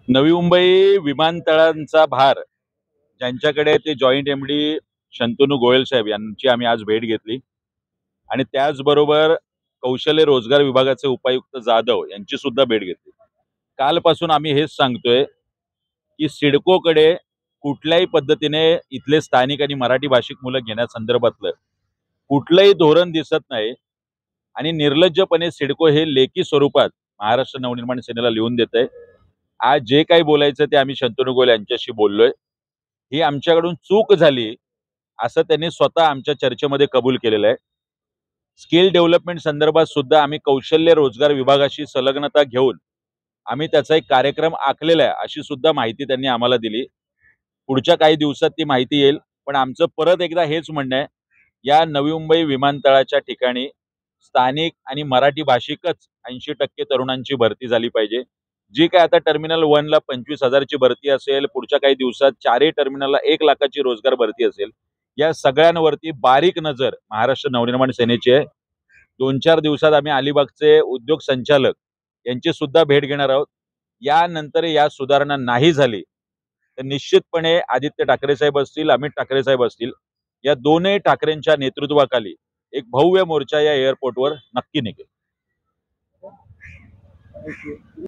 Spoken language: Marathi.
नवी मुंबई विमानतळांचा भार ज्यांच्याकडे ते जॉईंट एमडी शंतनू गोयल साहेब यांची आम्ही आज भेट घेतली आणि त्याचबरोबर कौशल्य रोजगार विभागाचे उपायुक्त जाधव यांची सुद्धा भेट घेतली। कालपासून आम्ही हेच सांगतोय की सिडकोकडे कुठल्याही पद्धतीने इथले स्थानिक आणि मराठी भाषिक मुलं घेण्यासंदर्भातलं कुठलंही धोरण दिसत नाही आणि निर्लज्जपणे सिडको हे लेखी स्वरूपात महाराष्ट्र नवनिर्माण सेनेला लिहून देत आहे। आज जे काही बोलायचं ते आम्ही शंतनू गोयल यांच्याशी बोललोय। ही आमच्याकडून चूक झाली असं त्यांनी स्वतः आमच्या चर्चेमध्ये कबूल केलेलं आहे। स्किल डेव्हलपमेंट संदर्भात सुद्धा आम्ही कौशल्य रोजगार विभागाशी संलग्नता घेऊन आम्ही त्याचा एक कार्यक्रम आखलेला आहे अशी सुद्धा माहिती त्यांनी आम्हाला दिली। पुढच्या काही दिवसात ती माहिती येईल, पण आमचं परत एकदा हेच म्हणणं आहे, या नवी मुंबई विमानतळाच्या ठिकाणी स्थानिक आणि मराठी भाषिकच 80% तरुणांची भरती झाली पाहिजे। जी काय आता टर्मिनल 1 ला 25,000ची भरती असेल, पुढच्या काही दिवसात चारही टर्मिनलला 1,00,000ची रोजगार भरती असेल, या सगळ्यांवरती बारीक नजर महाराष्ट्र नवनिर्माण सेनेची आहे। 2-4 दिवसात आम्ही अलिबागचे उद्योग संचालक यांची सुद्धा भेट घेणार आहोत। यानंतर या सुधारणा नाही झाली तर निश्चितपणे आदित्य ठाकरे साहेब असतील, अमित ठाकरे साहेब असतील, या दोन्ही ठाकरेंच्या नेतृत्वाखाली एक भव्य मोर्चा या एअरपोर्टवर नक्की निघेल।